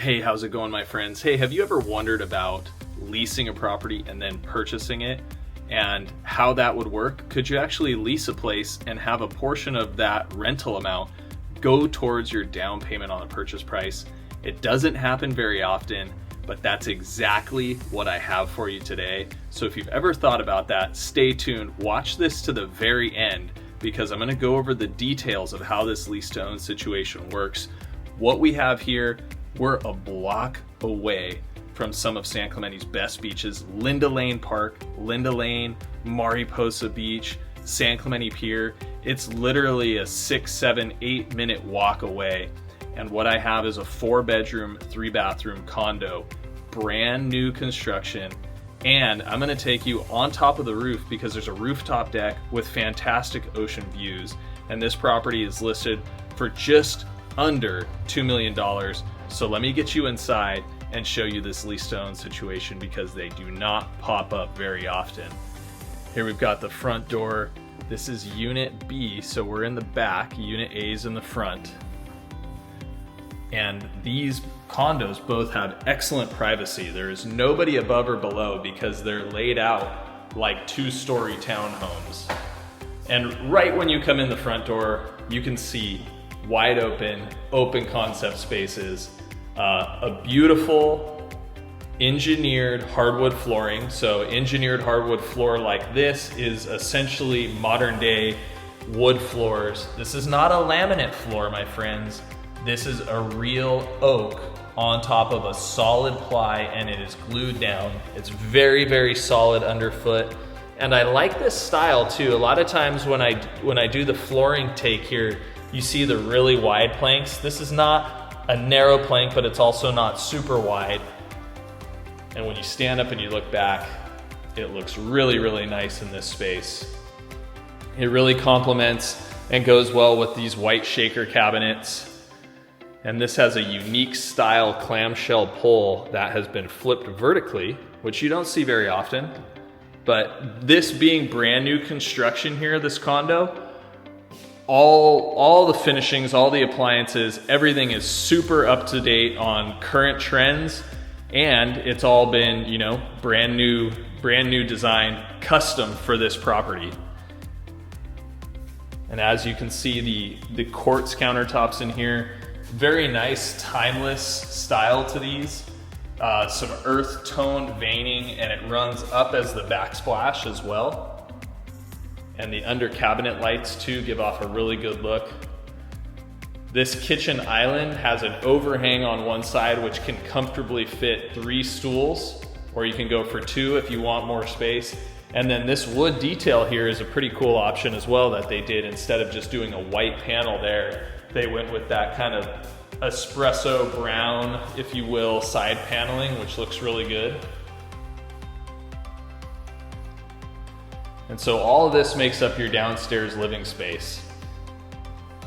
Hey, how's it going, my friends? Hey, have you ever wondered about leasing a property and then purchasing it and how that would work? Could you actually lease a place and have a portion of that rental amount go towards your down payment on the purchase price? It doesn't happen very often, but that's exactly what I have for you today. So if you've ever thought about that, stay tuned, watch this to the very end, because I'm gonna go over the details of how this lease-to-own situation works. What we have here, we're a block away from some of San Clemente's best beaches: Linda Lane Park, Linda Lane, Mariposa Beach, San Clemente Pier. It's literally a 6, 7, 8 minute walk away. And what I have is a 4-bedroom, 3-bathroom condo, brand new construction. And I'm gonna take you on top of the roof because there's a rooftop deck with fantastic ocean views. And this property is listed for just under $2 million. So let me get you inside and show you this lease-to-own situation, because they do not pop up very often. Here we've got the front door. This is Unit B, so we're in the back. Unit A is in the front. And these condos both have excellent privacy. There is nobody above or below because they're laid out like 2-story townhomes. And right when you come in the front door, you can see wide open concept spaces, a beautiful engineered hardwood flooring. So engineered hardwood floor like this is essentially modern day wood floors. This is not a laminate floor, my friends. This is a real oak on top of a solid ply, and it is glued down. It's very, very solid underfoot. And I like this style too. A lot of times when I do the flooring take here, you see the really wide planks. This is not a narrow plank, but it's also not super wide. And when you stand up and you look back, it looks really, really nice in this space. It really complements and goes well with these white shaker cabinets. And this has a unique style clamshell pole that has been flipped vertically, which you don't see very often. But this being brand new construction here, this condo, all the finishings, all the appliances, everything is super up to date on current trends, and it's all been, brand new design, custom for this property. And as you can see, the quartz countertops in here, very nice, timeless style to these. Some earth toned veining, and it runs up as the backsplash as well. And the under cabinet lights too give off a really good look. This kitchen island has an overhang on one side which can comfortably fit 3 stools, or you can go for 2 if you want more space. And then this wood detail here is a pretty cool option as well that they did. Instead of just doing a white panel there, they went with that kind of espresso brown, if you will, side paneling, which looks really good. And so all of this makes up your downstairs living space.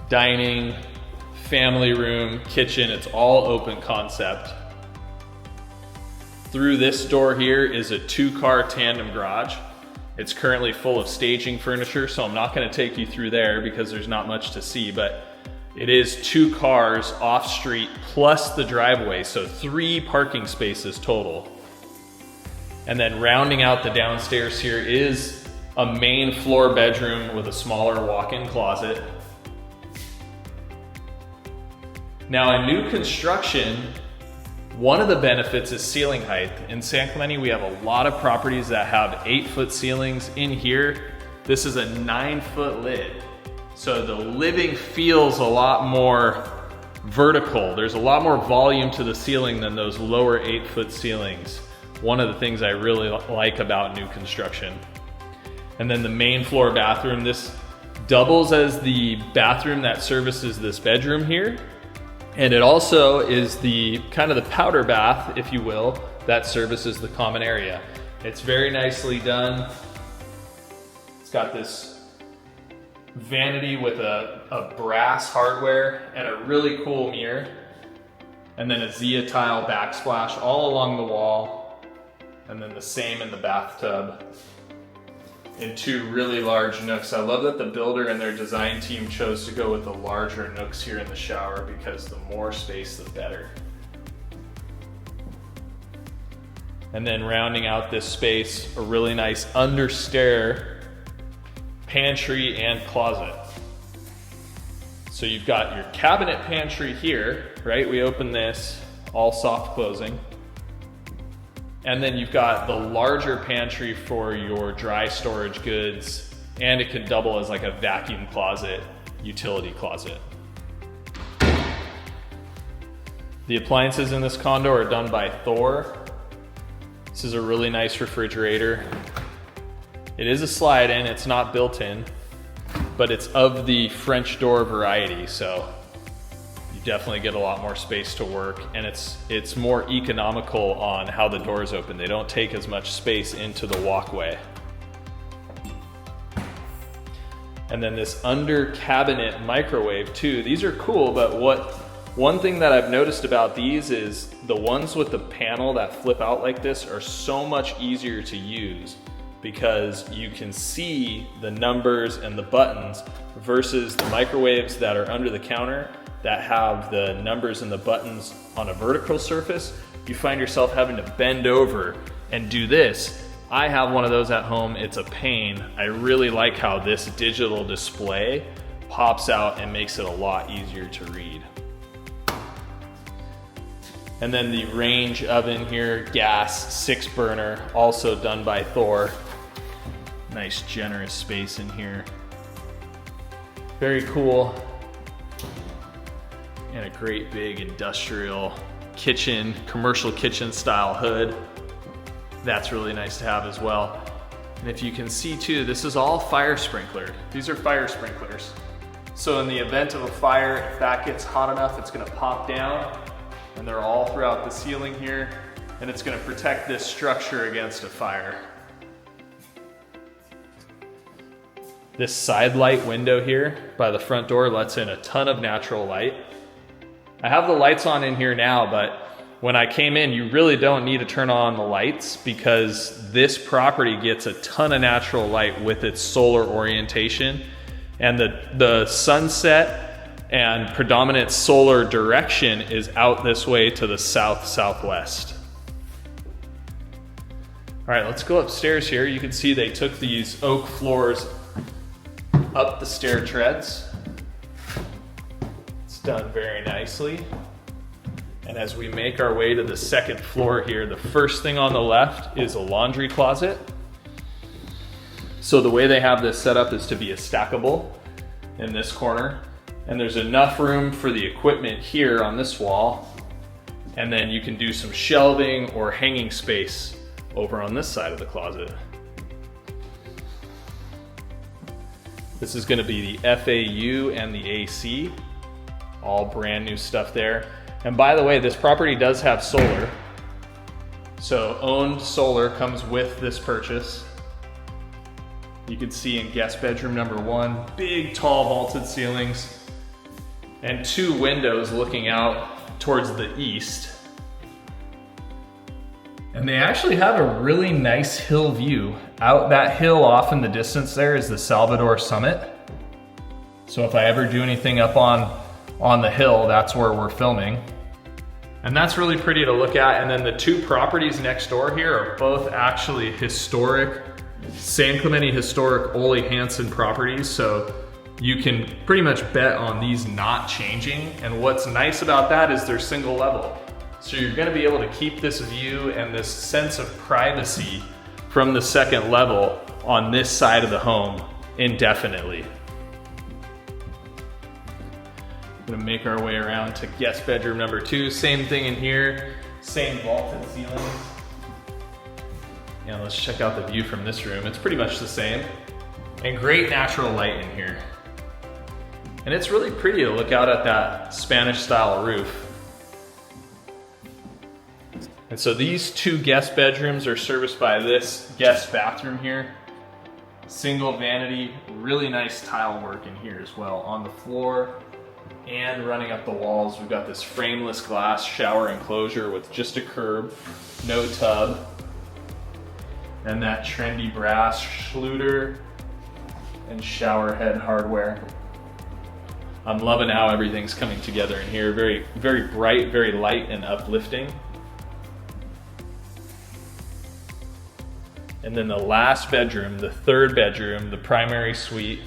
Dining, family room, kitchen, it's all open concept. Through this door here is a 2-car tandem garage. It's currently full of staging furniture, so I'm not gonna take you through there because there's not much to see, but it is 2 cars off street plus the driveway, so 3 parking spaces total. And then rounding out the downstairs here is a main floor bedroom with a smaller walk-in closet. Now, in new construction, one of the benefits is ceiling height. In San Clemente, we have a lot of properties that have 8-foot ceilings. In here, this is a 9-foot lid. So the living feels a lot more vertical. There's a lot more volume to the ceiling than those lower 8-foot ceilings. One of the things I really like about new construction. And then the main floor bathroom, this doubles as the bathroom that services this bedroom here. And it also is the kind of the powder bath, if you will, that services the common area. It's very nicely done. It's got this vanity with a brass hardware and a really cool mirror. And then a Zia tile backsplash all along the wall. And then the same in the bathtub. In 2 really large nooks. I love that the builder and their design team chose to go with the larger nooks here in the shower, because the more space, the better. And then rounding out this space, a really nice under-stair pantry and closet. So you've got your cabinet pantry here, right? We open this, all soft closing. And then you've got the larger pantry for your dry storage goods, and it can double as like a vacuum closet, utility closet. The appliances in this condo are done by Thor. This is a really nice refrigerator. It is a slide-in, it's not built-in, but it's of the French door variety, so you definitely get a lot more space to work, and it's more economical on how the doors open. They don't take as much space into the walkway. And then this under cabinet microwave too. These are cool, but one thing that I've noticed about these is the ones with the panel that flip out like this are so much easier to use because you can see the numbers and the buttons versus the microwaves that are under the counter that have the numbers and the buttons on a vertical surface. You find yourself having to bend over and do this. I have one of those at home. It's a pain. I really like how this digital display pops out and makes it a lot easier to read. And then the range oven here, gas, 6 burner, also done by Thor. Nice generous space in here. Very cool. And a great big industrial kitchen, commercial kitchen style hood. That's really nice to have as well. And if you can see too, this is all fire sprinklered. These are fire sprinklers. So in the event of a fire, if that gets hot enough, it's gonna pop down, and they're all throughout the ceiling here, and it's gonna protect this structure against a fire. This side light window here by the front door lets in a ton of natural light. I have the lights on in here now, but when I came in, you really don't need to turn on the lights because this property gets a ton of natural light with its solar orientation, and the sunset and predominant solar direction is out this way to the south-southwest. All right, let's go upstairs here. You can see they took these oak floors up the stair treads. It's done very nicely. And as we make our way to the second floor here, the first thing on the left is a laundry closet. So the way they have this set up is to be a stackable in this corner. And there's enough room for the equipment here on this wall. And then you can do some shelving or hanging space over on this side of the closet. This is gonna be the FAU and the AC, all brand new stuff there. And by the way, this property does have solar. So owned solar comes with this purchase. You can see in guest bedroom number 1, big tall vaulted ceilings and 2 windows looking out towards the east. And they actually have a really nice hill view. Out that hill off in the distance there is the Salvador Summit. So if I ever do anything up on the hill, that's where we're filming. And that's really pretty to look at. And then the 2 properties next door here are both actually historic, San Clemente historic Ole Hansen properties. So you can pretty much bet on these not changing. And what's nice about that is they're single level. So you're gonna be able to keep this view and this sense of privacy from the second level on this side of the home indefinitely. Gonna make our way around to guest bedroom number 2. Same thing in here, same vaulted ceilings. Yeah, let's check out the view from this room. It's pretty much the same. And great natural light in here. And it's really pretty to look out at that Spanish style roof. And so these 2 guest bedrooms are serviced by this guest bathroom here. Single vanity, really nice tile work in here as well on the floor. And running up the walls, we've got this frameless glass shower enclosure with just a curb, no tub, and that trendy brass Schluter and shower head hardware. I'm loving how everything's coming together in here. Very, very bright, very light and uplifting. And then the last bedroom, the third bedroom, the primary suite,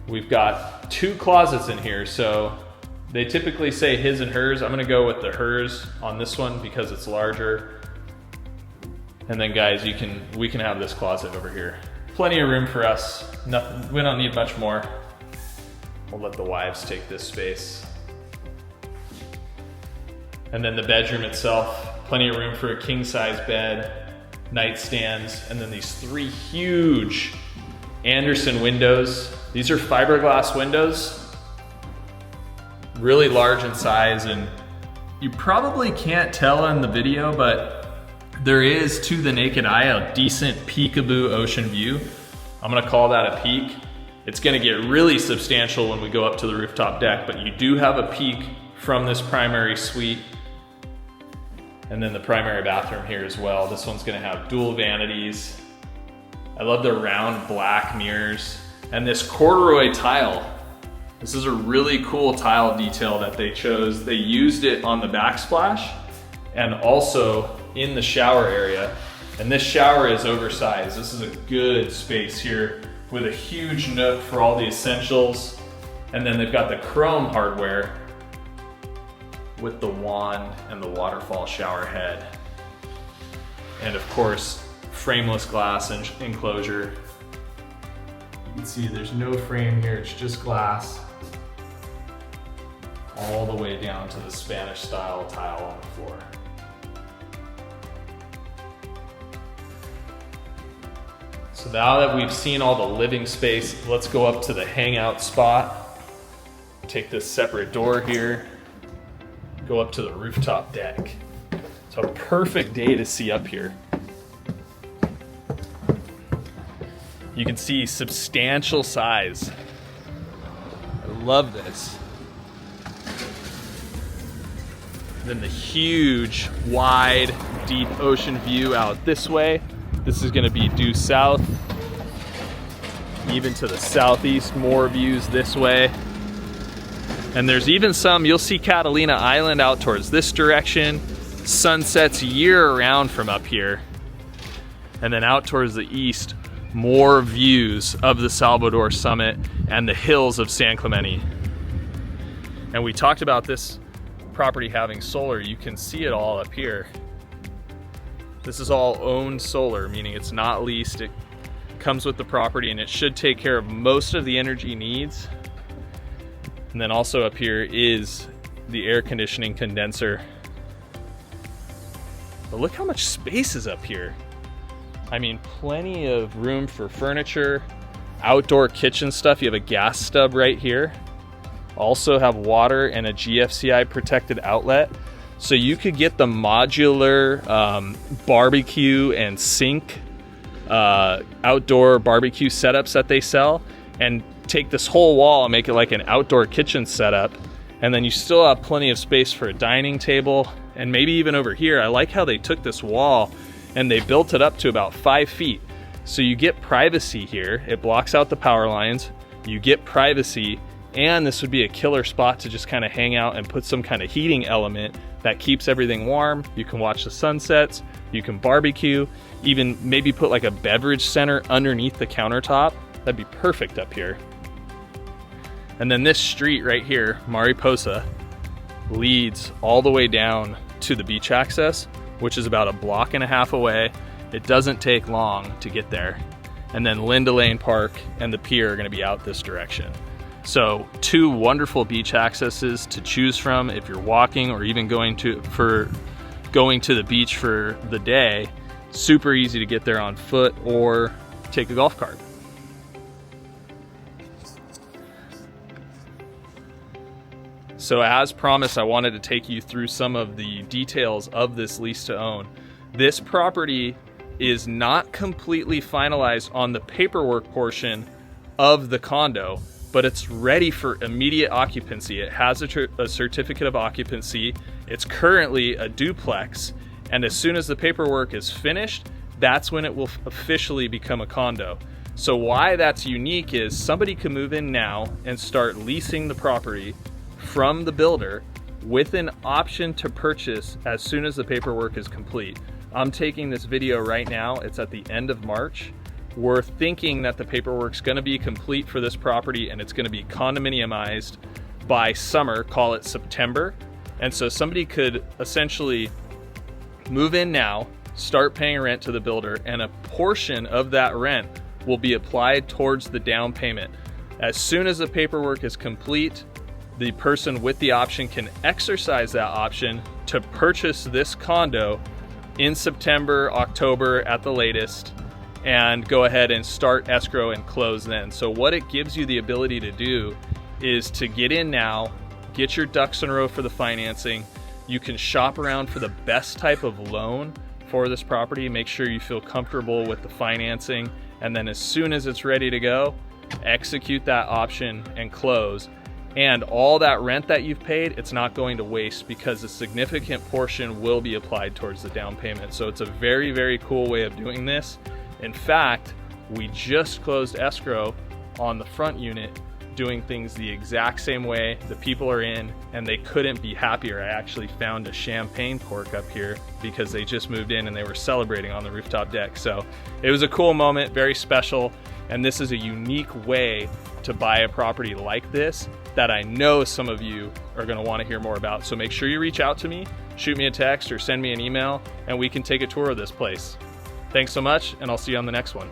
we've got 2 closets in here. So they typically say his and hers. I'm gonna go with the hers on this one because it's larger. And then guys, we can have this closet over here. Plenty of room for us. Nothing, we don't need much more. We'll let the wives take this space. And then the bedroom itself, plenty of room for a king size bed, nightstands, and then these 3 huge Anderson windows. These are fiberglass windows, really large in size, and you probably can't tell in the video, but there is, to the naked eye, a decent peekaboo ocean view. I'm gonna call that a peak. It's gonna get really substantial when we go up to the rooftop deck, but you do have a peak from this primary suite. And then the primary bathroom here as well. This one's gonna have dual vanities. I love the round black mirrors and this corduroy tile. This is a really cool tile detail that they chose. They used it on the backsplash and also in the shower area. And this shower is oversized. This is a good space here with a huge nook for all the essentials. And then they've got the chrome hardware with the wand and the waterfall shower head. And of course, frameless glass enclosure. You can see there's no frame here, it's just glass. All the way down to the Spanish style tile on the floor. So now that we've seen all the living space, let's go up to the hangout spot. Take this separate door here. Go up to the rooftop deck. It's a perfect day to see up here. You can see substantial size. I love this. Then the huge, wide, deep ocean view out this way. This is gonna be due south. Even to the southeast, more views this way. And there's even some, you'll see Catalina Island out towards this direction. Sunsets year round from up here. And then out towards the east, more views of the Salvador summit and the hills of San Clemente. And we talked about this property having solar. You can see it all up here. This is all owned solar, meaning it's not leased. It comes with the property and it should take care of most of the energy needs. And then also up here is the air conditioning condenser. But look how much space is up here. I mean, plenty of room for furniture, outdoor kitchen stuff. You have a gas stub right here. Also have water and a GFCI protected outlet. So you could get the modular barbecue and sink outdoor barbecue setups that they sell and take this whole wall and make it like an outdoor kitchen setup. And then you still have plenty of space for a dining table. And maybe even over here, I like how they took this wall and they built it up to about 5 feet. So you get privacy here. It blocks out the power lines. You get privacy, and this would be a killer spot to just kind of hang out and put some kind of heating element that keeps everything warm. You can watch the sunsets, you can barbecue, even maybe put like a beverage center underneath the countertop. That'd be perfect up here. And then this street right here, Mariposa, leads all the way down to the beach access, which is about 1.5 blocks away. It doesn't take long to get there. And then Linda Lane Park and the pier are gonna be out this direction. So 2 wonderful beach accesses to choose from if you're walking or even going to the beach for the day. Super easy to get there on foot or take a golf cart. So as promised, I wanted to take you through some of the details of this lease to own. This property is not completely finalized on the paperwork portion of the condo, but it's ready for immediate occupancy. It has a certificate of occupancy. It's currently a duplex, and as soon as the paperwork is finished, that's when it will officially become a condo. So why that's unique is somebody can move in now and start leasing the property from the builder with an option to purchase as soon as the paperwork is complete. I'm taking this video right now. It's at the end of March. We're thinking that the paperwork's gonna be complete for this property and it's gonna be condominiumized by summer, call it September. And so somebody could essentially move in now, start paying rent to the builder, and a portion of that rent will be applied towards the down payment. As soon as the paperwork is complete, the person with the option can exercise that option to purchase this condo in September, October at the latest, and go ahead and start escrow and close then. So what it gives you the ability to do is to get in now, get your ducks in a row for the financing. You can shop around for the best type of loan for this property, make sure you feel comfortable with the financing, and then as soon as it's ready to go, execute that option and close. And all that rent that you've paid, it's not going to waste because a significant portion will be applied towards the down payment. So it's a very, very cool way of doing this. In fact, we just closed escrow on the front unit, doing things the exact same way. The people are in and they couldn't be happier. I actually found a champagne cork up here because they just moved in and they were celebrating on the rooftop deck. So it was a cool moment, very special. And this is a unique way to buy a property like this that I know some of you are gonna wanna hear more about. So make sure you reach out to me, shoot me a text or send me an email, and we can take a tour of this place. Thanks so much, and I'll see you on the next one.